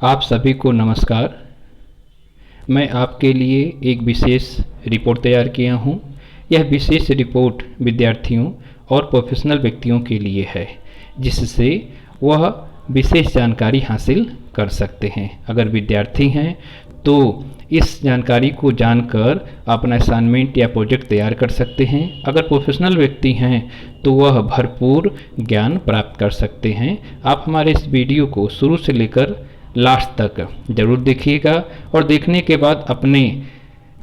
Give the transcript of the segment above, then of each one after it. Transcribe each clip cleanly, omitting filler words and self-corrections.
आप सभी को नमस्कार। मैं आपके लिए एक विशेष रिपोर्ट तैयार किया हूँ। यह विशेष रिपोर्ट विद्यार्थियों और प्रोफेशनल व्यक्तियों के लिए है, जिससे वह विशेष जानकारी हासिल कर सकते हैं। अगर विद्यार्थी हैं तो इस जानकारी को जानकर अपना असाइनमेंट या प्रोजेक्ट तैयार कर सकते हैं। अगर प्रोफेशनल व्यक्ति हैं तो वह भरपूर ज्ञान प्राप्त कर सकते हैं। आप हमारे इस वीडियो को शुरू से लेकर लास्ट तक ज़रूर देखिएगा और देखने के बाद अपने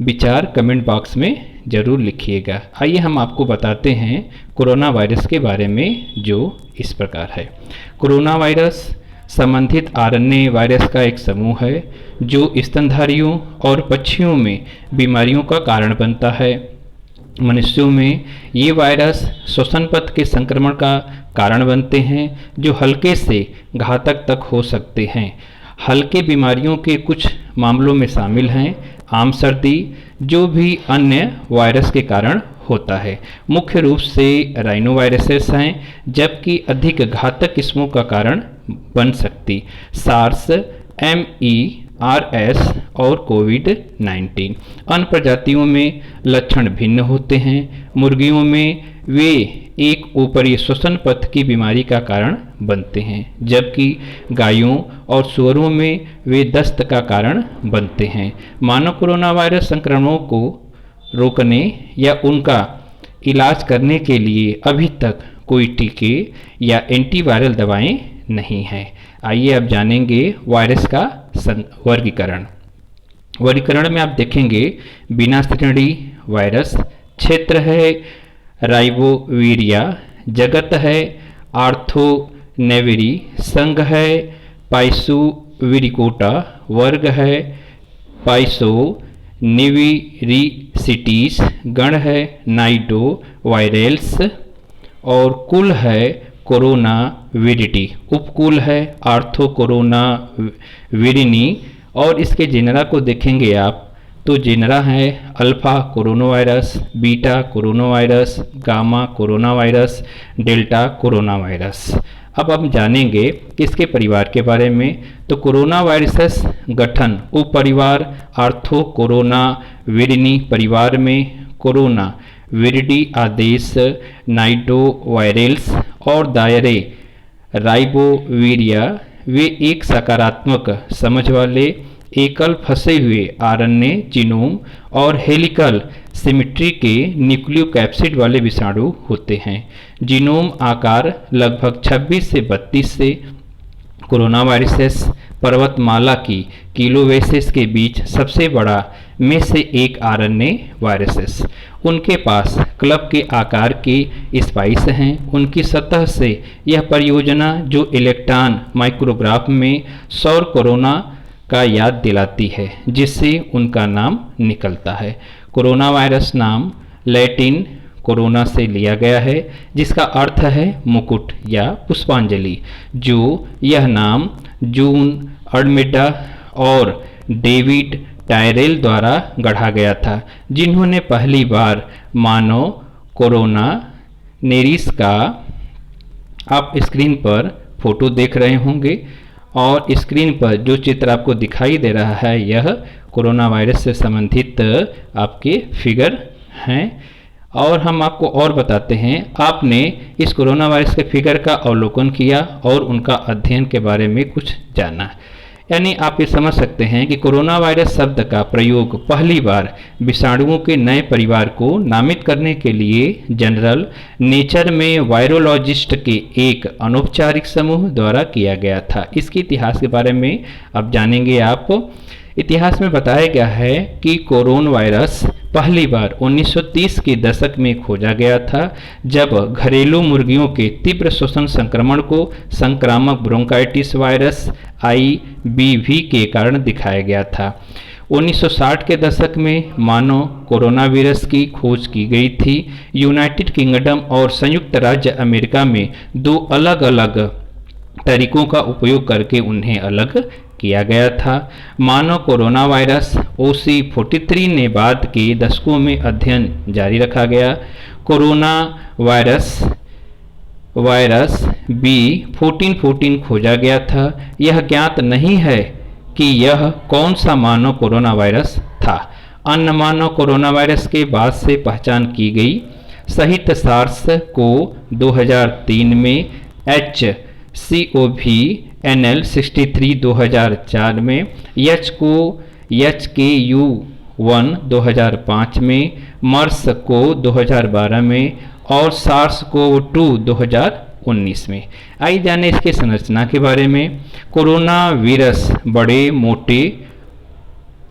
विचार कमेंट बॉक्स में ज़रूर लिखिएगा। आइए हम आपको बताते हैं कोरोना वायरस के बारे में, जो इस प्रकार है। कोरोना वायरस संबंधित आरएनए वायरस का एक समूह है जो स्तनधारियों और पक्षियों में बीमारियों का कारण बनता है। मनुष्यों में ये वायरस श्वसन पथ के संक्रमण का कारण बनते हैं, जो हल्के से घातक तक हो सकते हैं। हल्के बीमारियों के कुछ मामलों में शामिल हैं आम सर्दी, जो भी अन्य वायरस के कारण होता है। मुख्य रूप से राइनोवायरसेस हैं, जबकि अधिक घातक किस्मों का कारण बन सकती सार्स, MERS और कोविड-19। अन्य प्रजातियों में लक्षण भिन्न होते हैं। मुर्गियों में वे एक ऊपरी श्वसन पथ की बीमारी का कारण बनते हैं, जबकि गायों और सूअरों में वे दस्त का कारण बनते हैं। मानव कोरोना वायरस संक्रमणों को रोकने या उनका इलाज करने के लिए अभी तक कोई टीके या एंटीवायरल दवाएं नहीं हैं। आइए अब जानेंगे वायरस का वर्गीकरण। वर्गीकरण में आप देखेंगे बिना श्रेणी वायरस, क्षेत्र है राइबोविरिया, जगत है आर्थोनेविरी, संघ है पाइसोविरिकोटा, वर्ग है पाइसोनिविरिसिटीज, गण है नाइडो वायरल्स और कुल है कोरोना विरिटी, उपकुल है आर्थो कोरोना विरिनी। और इसके जेनरा को देखेंगे आप तो जेनरा है alpha corona virus, beta corona virus, gamma corona virus, delta corona virus. अब हम जानेंगे इसके परिवार के बारे में। तो कोरोना वायरसेस गठन उपपरिवार आर्थो कोरोना विरिनी, परिवार में कोरोना विरिडी आदेश नाइडो वायरल्स और दायरे राइबोविरिया। वे एक सकारात्मक समझ वाले एकल फंसे हुए आरएनए जीनोम और हेलिकल सिमेट्री के न्यूक्लियोकैप्सिड वाले विषाणु होते हैं। जीनोम आकार लगभग 26 से 32 से। कोरोना वायरसेस पर्वतमाला की किलोवेसिस के बीच सबसे बड़ा में से एक आरएनए वायरसेस। उनके पास क्लब के आकार के स्पाइस हैं। उनकी सतह से यह परियोजना जो इलेक्ट्रॉन माइक्रोग्राफ में सौर कोरोना का याद दिलाती है, जिससे उनका नाम निकलता है। कोरोना वायरस नाम लैटिन कोरोना से लिया गया है, जिसका अर्थ है मुकुट या पुष्पांजलि। जो यह नाम जून अडमेडा और डेविड टायरेल द्वारा गढ़ा गया था, जिन्होंने पहली बार मानव कोरोना नेरिस का, आप स्क्रीन पर फोटो देख रहे होंगे और स्क्रीन पर जो चित्र आपको दिखाई दे रहा है यह कोरोना वायरस से संबंधित आपके फिगर हैं। और हम आपको और बताते हैं, आपने इस कोरोना वायरस के फिगर का अवलोकन किया और उनका अध्ययन के बारे में कुछ जाना। यानी आप ये समझ सकते हैं कि कोरोना वायरस शब्द का प्रयोग पहली बार विषाणुओं के नए परिवार को नामित करने के लिए जनरल नेचर में वायरोलॉजिस्ट के एक अनौपचारिक समूह द्वारा किया गया था। इसके इतिहास के बारे में अब जानेंगे आप। इतिहास में बताया गया है कि कोरोना वायरस पहली बार 1930 के दशक में खोजा गया था, जब घरेलू मुर्गियों के तीव्र श्वसन संक्रमण को संक्रामक ब्रोंकाइटिस वायरस IBV के कारण दिखाया गया था। 1960 के दशक में मानव कोरोना वायरस की खोज की गई थी। यूनाइटेड किंगडम और संयुक्त राज्य अमेरिका में दो अलग अलग तरीकों का उपयोग करके उन्हें अलग किया गया था। मानव कोरोना वायरस OC43 ने बाद के दशकों में अध्ययन जारी रखा गया। कोरोना वायरस B1414 खोजा गया था। यह ज्ञात नहीं है कि यह कौन सा मानव कोरोना वायरस था। अन्य मानव कोरोना वायरस के बाद से पहचान की गई सहित सार्स को 2003 में, HCOV-NL63 2004 में, HKU1 2005 में, मर्स को 2012 में और सार्स को 2019 में। आइए जाने इसके संरचना के बारे में। कोरोना वायरस बड़े, मोटे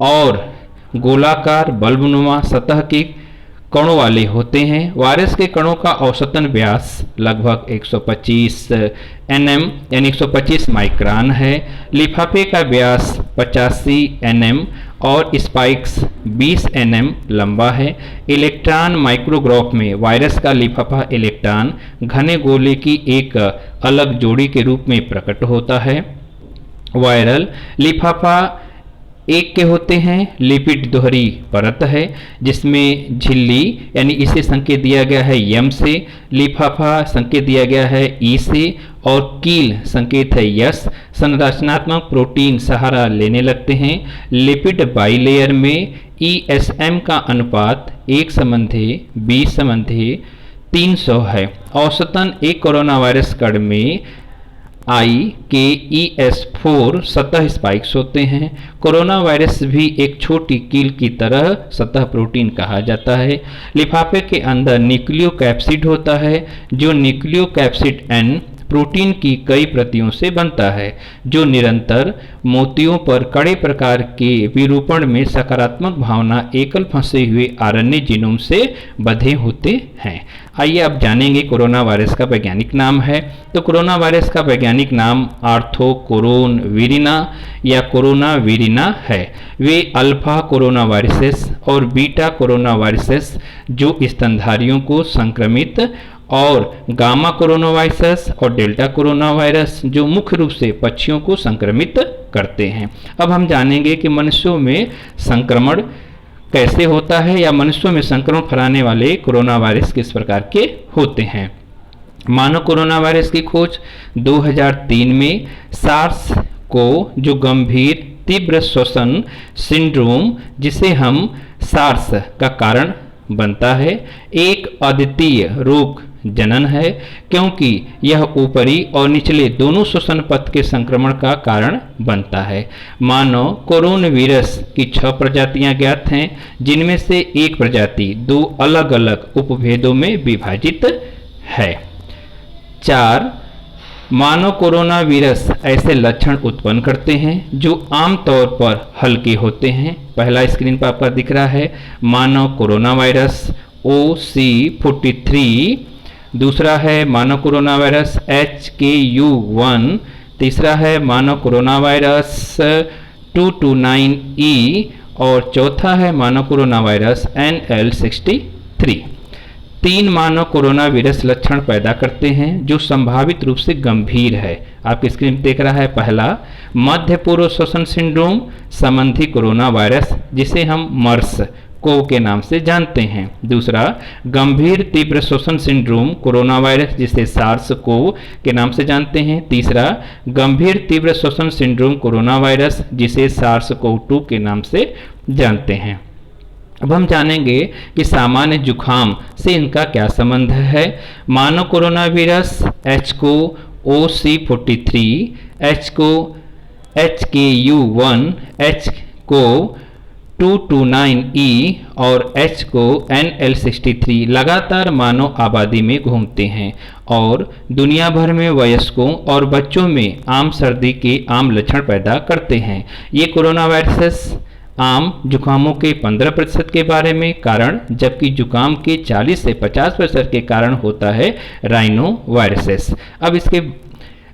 और गोलाकार बल्बनुमा सतह के कणों वाले होते हैं। वायरस के कणों का औसतन व्यास लगभग 125 nm यानी 125 माइक्रोन है। लिफाफे का व्यास 85 nm और स्पाइक्स 20 nm लंबा है। इलेक्ट्रॉन माइक्रोग्राफ में वायरस का लिफाफा इलेक्ट्रॉन घने गोले की एक अलग जोड़ी के रूप में प्रकट होता है। वायरल लिफाफा एक के होते हैं। लिपिड दोहरी परत है जिसमें झिल्ली यानी इसे संकेत दिया गया है यम से, लिफाफा संकेत दिया गया है ई से और कील संकेत है यस। संरचनात्मक प्रोटीन सहारा लेने लगते हैं। लिपिड बाइलेयर में ESM का अनुपात 1:20:300 है। औसतन एक कोरोना वायरस कण में IKES4 सतह स्पाइक्स होते हैं। कोरोना वायरस भी एक छोटी कील की तरह सतह प्रोटीन कहा जाता है। लिफाफे के अंदर न्यूक्लियोकैप्सिड होता है जो न्यूक्लियोकैप्सिड N प्रोटीन की कई प्रतियों से बनता है जो निरंतर मोतियों पर कड़े प्रकार के विरूपण में सकारात्मक भावना एकल फंसे हुए RNA जीनोम से बंधे होते हैं। आइए अब जानेंगे कोरोना वायरस का वैज्ञानिक नाम है। तो कोरोना वायरस का वैज्ञानिक नाम आर्थोकोरोन वीरिना या कोरोना वीरिना है। वे अल्फा कोरोना वायरसेस और बीटा कोरोना वायरसेस जो स्तनधारियों को संक्रमित और गामा कोरोना वायरस और डेल्टा कोरोना वायरस जो मुख्य रूप से पक्षियों को संक्रमित करते हैं। अब हम जानेंगे कि मनुष्यों में संक्रमण कैसे होता है या मनुष्यों में संक्रमण फैलाने वाले कोरोना वायरस किस प्रकार के होते हैं। मानव कोरोना वायरस की खोज 2003 में सार्स को जो गंभीर तीव्र श्वसन सिंड्रोम जिसे हम सार्स का कारण बनता है, एक अद्वितीय रोग जनन है क्योंकि यह ऊपरी और निचले दोनों श्वसन पथ के संक्रमण का कारण बनता है। मानव कोरोना वायरस की 6 प्रजातियां ज्ञात हैं जिनमें से एक प्रजाति 2 अलग अलग उपभेदों में विभाजित है। 4 मानव कोरोना वायरस ऐसे लक्षण उत्पन्न करते हैं जो आमतौर पर हल्के होते हैं। पहला स्क्रीन पर आपका दिख रहा है मानव कोरोना वायरस OC43, दूसरा है मानव कोरोना वायरस HKU1, तीसरा है मानव कोरोना वायरस 229E और चौथा है मानव कोरोना वायरस NL63। 3 मानव कोरोना वायरस लक्षण पैदा करते हैं जो संभावित रूप से गंभीर है। आपकी स्क्रीन देख रहा है पहला मध्य पूर्व श्वसन सिंड्रोम संबंधी कोरोना वायरस जिसे हम मर्स को के नाम से जानते हैं। दूसरा गंभीर तीव्र श्वसन सिंड्रोम कोरोना वायरस जिसे सार्स को के नाम से जानते हैं। तीसरा गंभीर तीव्र श्वसन सिंड्रोम कोरोना वायरस जिसे सार्स को 2 के नाम से जानते हैं। अब हम जानेंगे कि सामान्य जुखाम से इनका क्या संबंध है। मानव corona virus HCOC43, HKU1, HCO229E और HCO-NL63 लगातार मानव आबादी में घूमते हैं और दुनिया भर में वयस्कों और बच्चों में आम सर्दी के आम लक्षण पैदा करते हैं। ये कोरोना वायरसेस आम जुकामों के 15% के बारे में कारण जबकि जुकाम के 40 से 50% के कारण होता है राइनो वायरसेस। अब इसके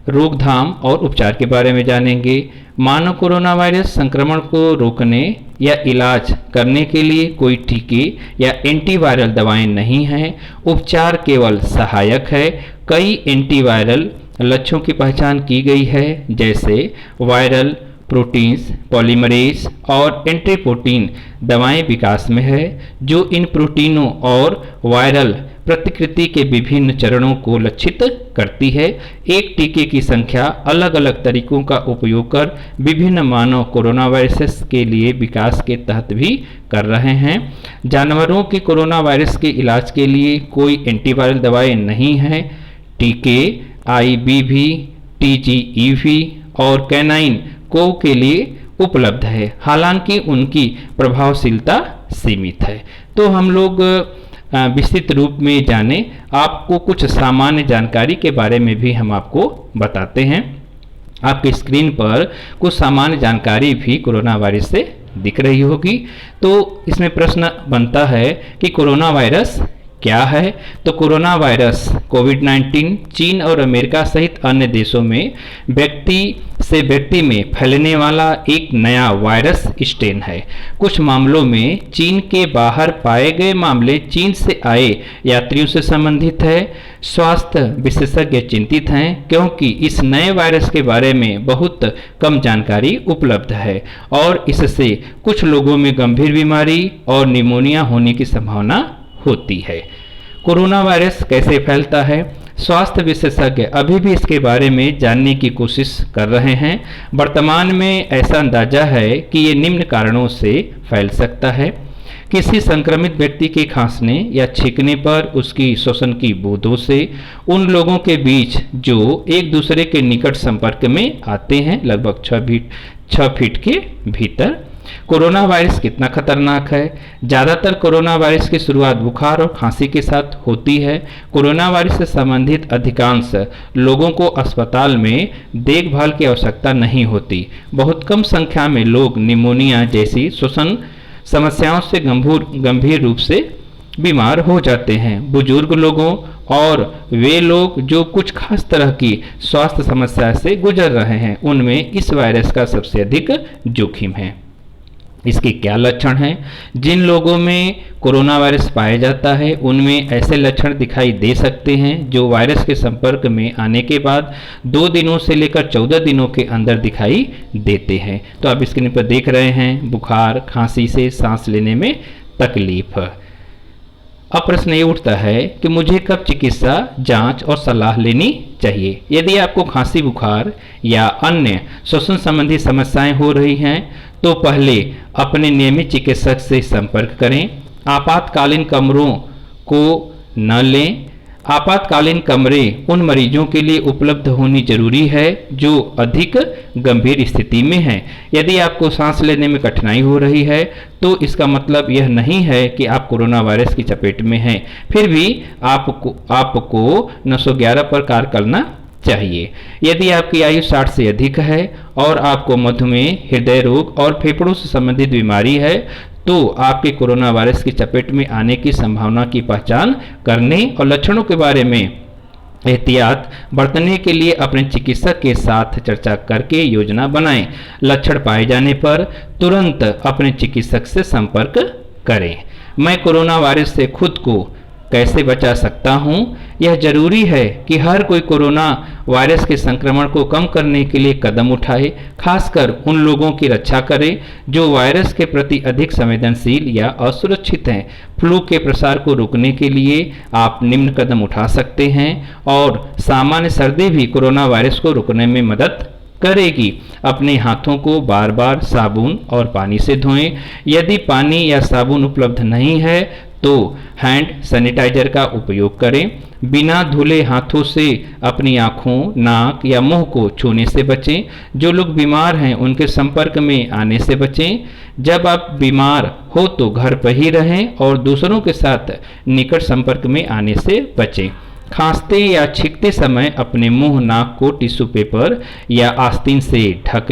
रोकथाम और उपचार के बारे में जानेंगे। मानव कोरोना वायरस संक्रमण को रोकने या इलाज करने के लिए कोई टीके या एंटीवायरल दवाएं नहीं हैं। उपचार केवल सहायक है। कई एंटीवायरल लक्ष्यों की पहचान की गई है जैसे वायरल प्रोटीन्स, पॉलीमरेज और एंटीप्रोटीन दवाएं विकास में है जो इन प्रोटीनों और वायरल प्रतिकृति के विभिन्न चरणों को लक्षित करती है। एक टीके की संख्या अलग अलग तरीकों का उपयोग कर विभिन्न मानव कोरोना वायरस के लिए विकास के तहत भी कर रहे हैं। जानवरों के कोरोना वायरस के इलाज के लिए कोई एंटीवायरल दवाएं नहीं है। टीके IBV, TGEV और कैनाइन को के लिए उपलब्ध है, हालांकि उनकी प्रभावशीलता सीमित है। तो हम लोग विस्तृत रूप में जाने, आपको कुछ सामान्य जानकारी के बारे में भी हम आपको बताते हैं। आपकी स्क्रीन पर कुछ सामान्य जानकारी भी कोरोना वायरस से दिख रही होगी। तो इसमें प्रश्न बनता है कि कोरोना वायरस क्या है। तो कोरोना वायरस कोविड-19 चीन और अमेरिका सहित अन्य देशों में व्यक्ति से व्यक्ति में फैलने वाला एक नया वायरस स्ट्रेन है। कुछ मामलों में चीन के बाहर पाए गए मामले चीन से आए यात्रियों से संबंधित है। स्वास्थ्य विशेषज्ञ चिंतित हैं क्योंकि इस नए वायरस के बारे में बहुत कम जानकारी उपलब्ध है और इससे कुछ लोगों में गंभीर बीमारी और निमोनिया होने की संभावना होती है। कोरोना वायरस कैसे फैलता है? स्वास्थ्य विशेषज्ञ अभी भी इसके बारे में जानने की कोशिश कर रहे हैं। वर्तमान में ऐसा अंदाजा है कि ये निम्न कारणों से फैल सकता है। किसी संक्रमित व्यक्ति के खांसने या छींकने पर उसकी श्वसन की बूंदों से उन लोगों के बीच जो एक दूसरे के निकट संपर्क में आते हैं, लगभग 6 फीट के भीतर। कोरोना वायरस कितना खतरनाक है? ज़्यादातर कोरोना वायरस की शुरुआत बुखार और खांसी के साथ होती है। कोरोना वायरस से संबंधित अधिकांश लोगों को अस्पताल में देखभाल की आवश्यकता नहीं होती। बहुत कम संख्या में लोग निमोनिया जैसी श्वसन समस्याओं से गंभीर रूप से बीमार हो जाते हैं। बुजुर्ग लोगों और वे लोग जो कुछ खास तरह की स्वास्थ्य समस्या से गुजर रहे हैं, उनमें इस वायरस का सबसे अधिक जोखिम है। इसके क्या लक्षण हैं? जिन लोगों में कोरोना वायरस पाया जाता है उनमें ऐसे लक्षण दिखाई दे सकते हैं जो वायरस के संपर्क में आने के बाद 2 दिनों से लेकर 14 दिनों के अंदर दिखाई देते हैं। तो आप स्क्रीन पर देख रहे हैं, बुखार, खांसी से सांस लेने में तकलीफ। अब प्रश्न ये उठता है कि मुझे कब चिकित्सा जांच और सलाह लेनी चाहिए? यदि आपको खांसी, बुखार या अन्य श्वसन संबंधी समस्याएं हो रही हैं तो पहले अपने नियमित चिकित्सक से संपर्क करें। आपातकालीन कमरों को न लें। आपातकालीन कमरे उन मरीजों के लिए उपलब्ध होनी जरूरी है जो अधिक गंभीर स्थिति में हैं। यदि आपको सांस लेने में कठिनाई हो रही है तो इसका मतलब यह नहीं है कि आप कोरोना वायरस की चपेट में हैं। फिर भी आपको 911 पर कार्य करना चाहिए। यदि आपकी आयु 60 से अधिक है और आपको मधुमेह, हृदय रोग और फेफड़ों से संबंधित बीमारी है तो आपके कोरोना वायरस की चपेट में आने की संभावना की पहचान करने और लक्षणों के बारे में एहतियात बरतने के लिए अपने चिकित्सक के साथ चर्चा करके योजना बनाएं। लक्षण पाए जाने पर तुरंत अपने चिकित्सक से संपर्क करें। मैं कोरोना वायरस से खुद को कैसे बचा सकता हूं? यह जरूरी है कि हर कोई कोरोना वायरस के संक्रमण को कम करने के लिए कदम उठाए, खासकर उन लोगों की रक्षा करें जो वायरस के प्रति अधिक संवेदनशील या असुरक्षित हैं। फ्लू के प्रसार को रोकने के लिए आप निम्न कदम उठा सकते हैं और सामान्य सर्दी भी कोरोना वायरस को रोकने में मदद करेगी। अपने हाथों को बार बार साबुन और पानी से धोएं। यदि पानी या साबुन उपलब्ध नहीं है तो हैंड सैनिटाइजर का उपयोग करें। बिना धुले हाथों से अपनी आँखों, नाक या मुंह को छूने से बचें। जो लोग बीमार हैं उनके संपर्क में आने से बचें। जब आप बीमार हो तो घर पर ही रहें और दूसरों के साथ निकट संपर्क में आने से बचें। खांसते या छींकते समय अपने मुंह, नाक को टिश्यू पेपर या आस्तीन से ढक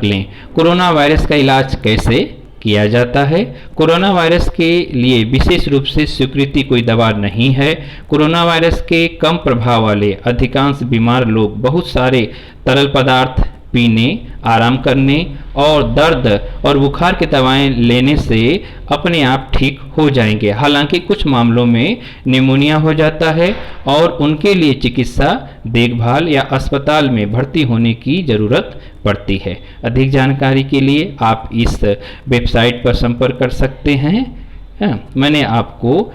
लें। कोरोना वायरस का इलाज कैसे किया जाता है? कोरोना वायरस के लिए विशेष रूप से स्वीकृति कोई दवा नहीं है। कोरोना वायरस के कम प्रभाव वाले अधिकांश बीमार लोग बहुत सारे तरल पदार्थ पीने, आराम करने और दर्द और बुखार की दवाएं लेने से अपने आप ठीक हो जाएंगे। हालांकि कुछ मामलों में निमोनिया हो जाता है और उनके लिए चिकित्सा देखभाल या अस्पताल में भर्ती होने की ज़रूरत पड़ती है। अधिक जानकारी के लिए आप इस वेबसाइट पर संपर्क कर सकते हैं। मैंने आपको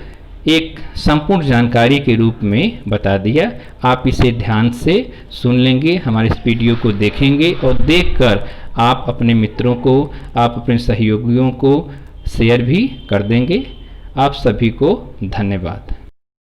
एक संपूर्ण जानकारी के रूप में बता दिया। आप इसे ध्यान से सुन लेंगे, हमारे इस वीडियो को देखेंगे और देखकर आप अपने मित्रों को, आप अपने सहयोगियों को शेयर भी कर देंगे। आप सभी को धन्यवाद।